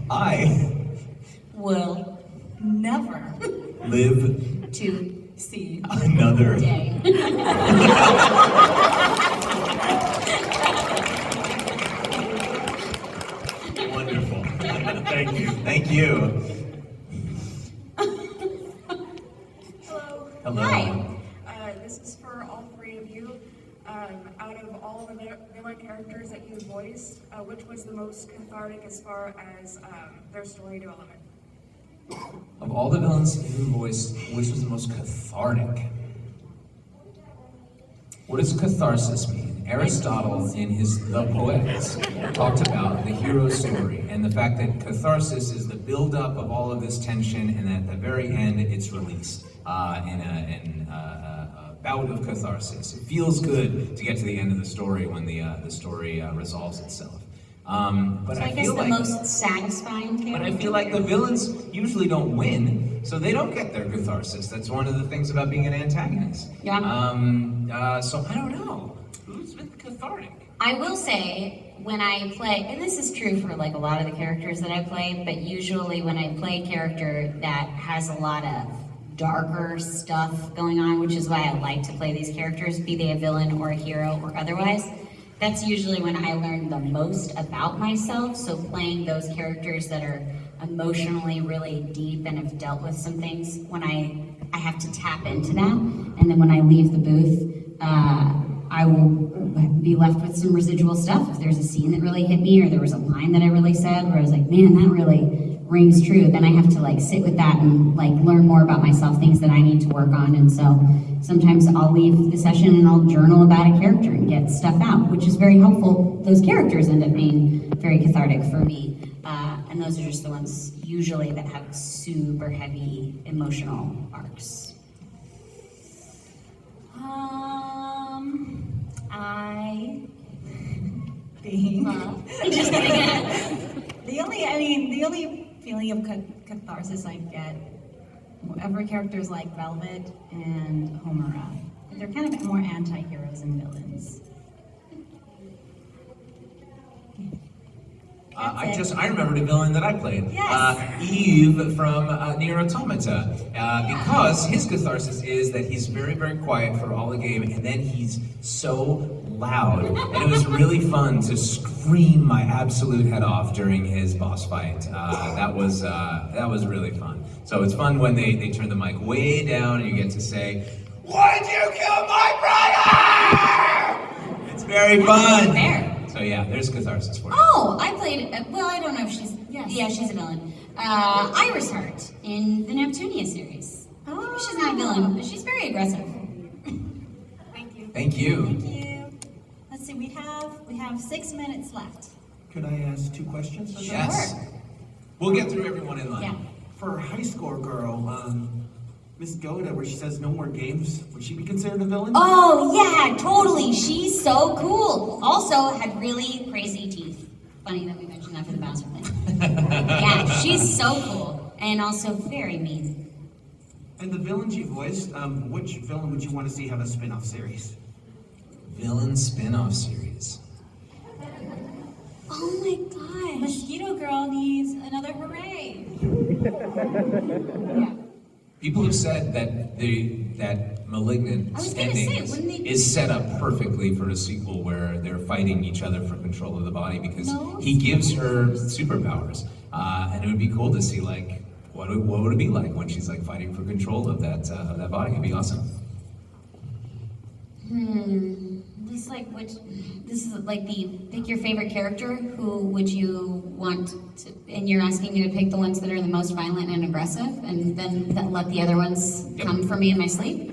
I will never live to see another day. Wonderful. Thank you. Thank you. Hello. Hello. Hi. This is for all three of you. Out of all the villain characters that you voiced, which was the most cathartic as far as their story development? Of all the villains you voiced, which was the most cathartic? What does catharsis mean? Aristotle, in his The Poetics, talked about the hero's story and the fact that catharsis is the buildup of all of this tension, and at the very end, it's released in a bout of catharsis. It feels good to get to the end of the story when the story resolves itself. But So I guess feel the like, most satisfying character. but I feel like the villains usually don't win, so they don't get their catharsis. That's one of the things about being an antagonist. Yeah. So I don't know. Who's been cathartic? I will say, when I play, and this is true for like a lot of the characters that I play, but usually when I play a character that has a lot of darker stuff going on, which is why I like to play these characters, be they a villain or a hero or otherwise, that's usually when I learn the most about myself. So playing those characters that are emotionally really deep and have dealt with some things, when I have to tap into that, and then when I leave the booth, I will be left with some residual stuff. If there's a scene that really hit me, or there was a line that I really said where I was like, man, that really rings true, then I have to like sit with that and like learn more about myself, things that I need to work on. And so sometimes I'll leave the session and I'll journal about a character and get stuff out, which is very helpful. Those characters end up being very cathartic for me. And those are just the ones usually that have super heavy emotional arcs. I think just the only feeling of catharsis I get whenever characters like Velvet and Homura. They're kind of more anti-heroes and villains. I remembered a villain that I played. Yes. Eve from Nier Automata. Because his catharsis is that he's very, very quiet for all the game, and then he's so loud. And it was really fun to scream my absolute head off during his boss fight. That was really fun. So it's fun when they turn the mic way down and you get to say, "Why'd you kill my brother?" It's very fun. Fair. So yeah, there's catharsis for you. Oh, I played, well, I don't know if she's, yeah, she's a villain. Iris Heart in the Neptunia series. Maybe she's not a villain, but she's very aggressive. Thank you. Thank you. Thank you. Let's see, we have 6 minutes left. Could I ask 2 questions? Yes. We'll get through everyone in line. Yeah. For High Score Girl, Miss Goda, where she says no more games, would she be considered a villain? Oh, yeah, totally. She's so cool. Also, had really crazy teeth. Funny that we mentioned that for the bouncer thing. Yeah, she's so cool. And also very mean. And the villains you voiced, which villain would you want to see have a spin-off series? Villain spin-off series. Oh my gosh. Mosquito Girl needs another hooray. Yeah. People have said that Malignant ending is set up perfectly for a sequel where they're fighting each other for control of the body, because he gives her superpowers, and it would be cool to see like what would it be like when she's like fighting for control of that body. It'd be awesome. This is like pick your favorite character. Who would you want to, and you're asking me to pick the ones that are the most violent and aggressive, and then let the other ones come for me in my sleep.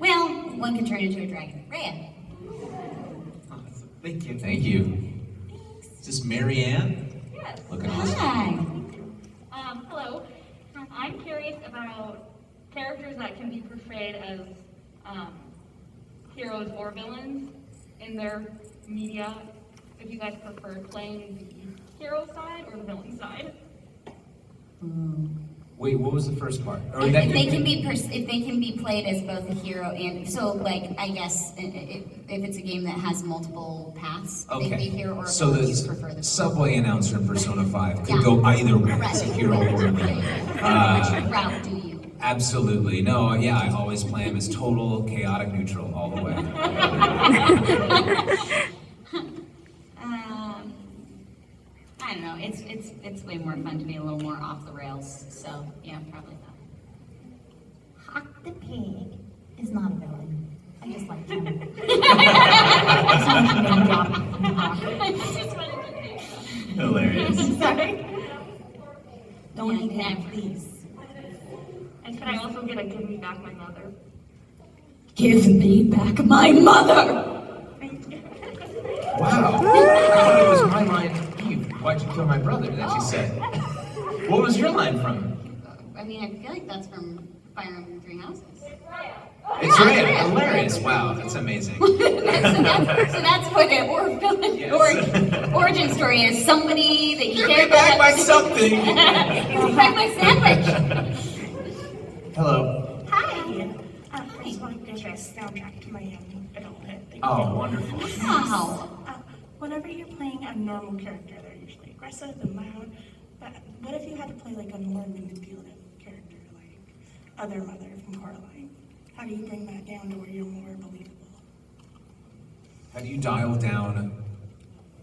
Well, one can turn into a dragon. Rhea. Thank you. Thank you. Is this Marianne? Yes. Looking awesome. Hi. Hello. I'm curious about characters that can be portrayed as heroes or villains in their media. If you guys prefer playing the hero side or the villain side. Wait, what was the first part? If they can be played as both a hero and like I guess if it's a game that has multiple paths, they can be hero or a so villain. the You prefer the subway announcer in Persona 5 could go either way, as a hero or a villain. Which route do you? Absolutely. No, yeah, I always play him as total chaotic neutral all the way. I don't know. It's way more fun to be a little more off the rails. So yeah, probably that. Hawk the Pig is not a villain. I just like him. Hilarious. Sorry. Don't eat him, please. And can I also get a give me back my mother? Give me back my mother! Wow. I thought it was my line, Eve, why'd you kill my brother, that she said. What was your line from? I mean, I feel like that's from Fire Emblem Three Houses. It's right. Hilarious. Wow, that's amazing. So that's what an origin story is. Somebody that you Give care me back about. my something. Give me back my sandwich. Hello. Hi. I just want to give you a soundtrack to my adulthood. Oh, wonderful. Wow. Whenever you're playing a normal character, they're usually aggressive and loud. But what if you had to play like a more manipulative character, like Other Mother from Coraline? How do you bring that down to where you're more believable? How do you dial down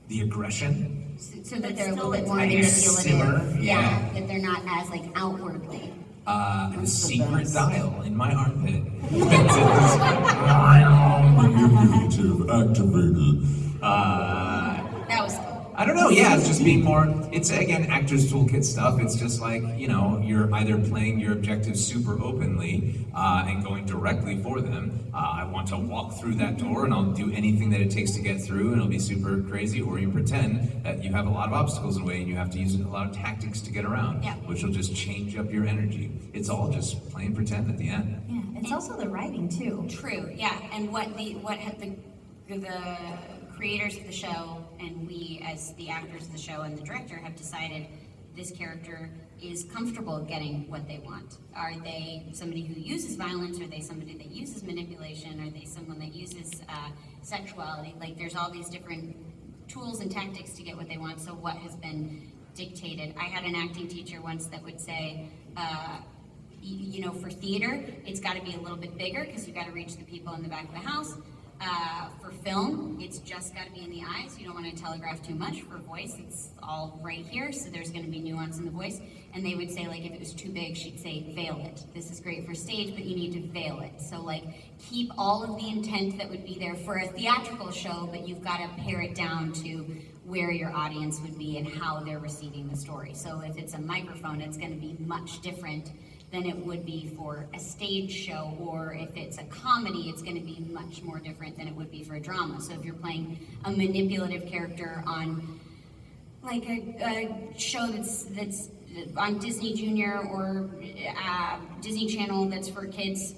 the aggression? So that they're a little bit more How do you simmer? manipulative. Yeah. That they're not as like outwardly. The secret dial in my armpit. Manipulative activated. That was I don't know, yeah, it's just being more, it's again, actor's toolkit stuff. It's just like, you know, you're either playing your objectives super openly and going directly for them. I want to walk through that door and I'll do anything that it takes to get through and it'll be super crazy, or you pretend that you have a lot of obstacles in the way and you have to use a lot of tactics to get around, which will just change up your energy. It's all just plain pretend at the end. Yeah, it's also the writing too. True, yeah. And what the creators of the show and we as the actors of the show and the director have decided this character is comfortable getting what they want. Are they somebody who uses violence? Are they somebody that uses manipulation? Are they someone that uses sexuality? Like there's all these different tools and tactics to get what they want. So what has been dictated? I had an acting teacher once that would say, you know, for theater, it's got to be a little bit bigger because you've got to reach the people in the back of the house. For film, it's just got to be in the eyes. You don't want to telegraph too much. For voice, it's all right here, so there's going to be nuance in the voice. And they would say, like, if it was too big, she'd say, veil it. This is great for stage, but you need to veil it. So, like, keep all of the intent that would be there for a theatrical show, but you've got to pare it down to where your audience would be and how they're receiving the story. So if it's a microphone, it's going to be much different than it would be for a stage show, or if it's a comedy, it's going to be much more different than it would be for a drama. So if you're playing a manipulative character on like a show that's on Disney Junior or Disney Channel that's for kids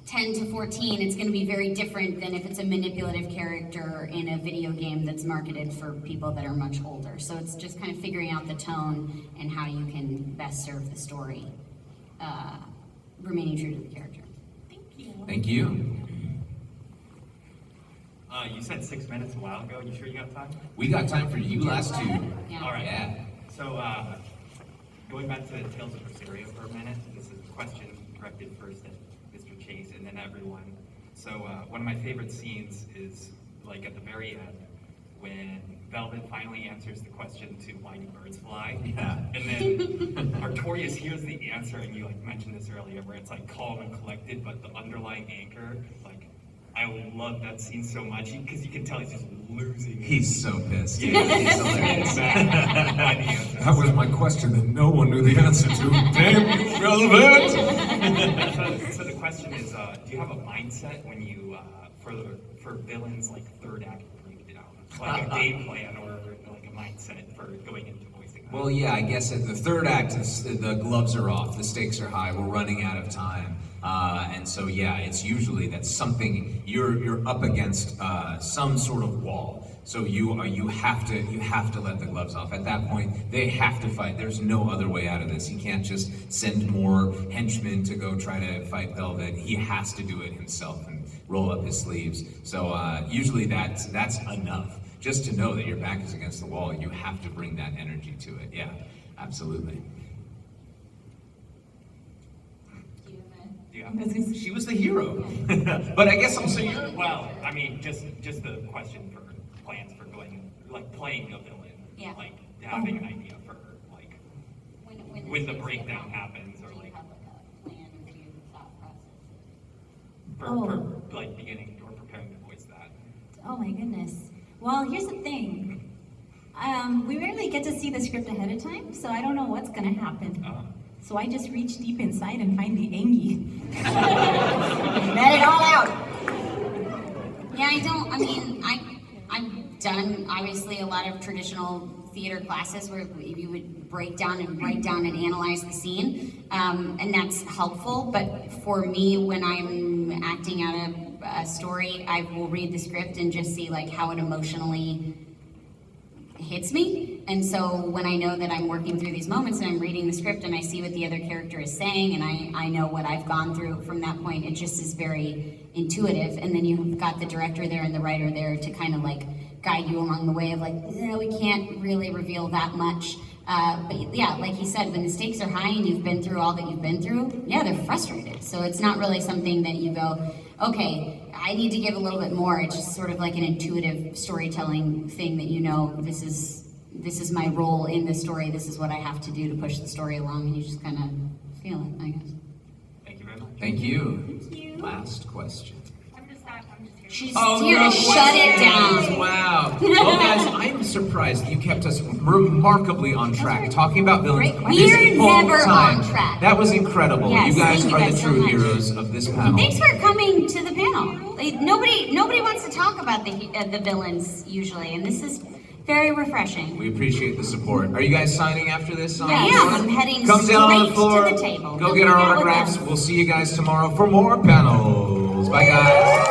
10 to 14, it's going to be very different than if it's a manipulative character in a video game that's marketed for people that are much older. So it's just kind of figuring out the tone and how you can best serve the story. Remaining true to the character. Thank you. Thank you. You said 6 minutes a while ago. You sure you got time? We got time for you last two. Yeah. All right. Yeah. So, going back to Tales of Berseria for a minute, this is a question directed first at Mr. Chase and then everyone. So, one of my favorite scenes is like at the very end when Velvet finally answers the question to why do birds fly? Yeah. And then Artorias hears the answer, and you like mentioned this earlier, where it's like calm and collected, but the underlying anchor, like, I love that scene so much because you can tell he's just losing. He's so pissed. Yeah, he's hilarious. Why the answer? That was my question that no one knew the answer to. Damn you, Velvet! So the question is, do you have a mindset when you, for villains like third act breakdown, like a game plan or like a mindset for going into voicing? Well, yeah, I guess at the third act, the gloves are off, the stakes are high, we're running out of time. And so, yeah, it's usually that something, you're up against some sort of wall. So you have to let the gloves off. At that point, they have to fight. There's no other way out of this. He can't just send more henchmen to go try to fight Velvet. He has to do it himself and roll up his sleeves. So usually that's enough. Just to know that your back is against the wall, you have to bring that energy to it. Yeah, absolutely. Yeah. She was the hero. But I guess also you're... Well, I mean, just the question for plans for going, like playing a villain. Yeah. Like having an idea for like when the breakdown happens, or like for like beginning or preparing to voice that. Oh my goodness. Well, here's the thing. We rarely get to see the script ahead of time, so I don't know what's going to happen. So I just reach deep inside and find the Angie. Let it all out. Yeah, I've done obviously a lot of traditional theater classes where you would break down and write down and analyze the scene, and that's helpful. But for me, when I'm acting out a story, I will read the script and just see like how it emotionally hits me. And so when I know that I'm working through these moments and I'm reading the script and I see what the other character is saying and I know what I've gone through from that point, it just is very intuitive. And then you've got the director there and the writer there to kind of like guide you along the way of like, we can't really reveal that much. But yeah, like he said, when the stakes are high and you've been through all that you've been through, yeah, they're frustrated. So it's not really something that you go, okay, I need to give a little bit more. It's just sort of like an intuitive storytelling thing that you know, this is my role in the story. This is what I have to do to push the story along, and you just kind of feel it, I guess. Thank you very much. Thank you. Thank you. Last question. I'm just here. She's Oh, here no to shut it questions. down. Wow. Well, guys, I'm surprised you kept us remarkably on track talking about villains. We're never on track. That was incredible. Yes, you guys thank you are guys the so true much. heroes of this And panel. thanks for coming to the panel. Like, nobody wants to talk about the villains usually, and this is very refreshing. We appreciate the support. Are you guys signing after this? Yeah, I am. I'm heading Come down on the straight floor. to the table. Go Come get our hang out with autographs. us. We'll see you guys tomorrow for more panels. Bye, guys.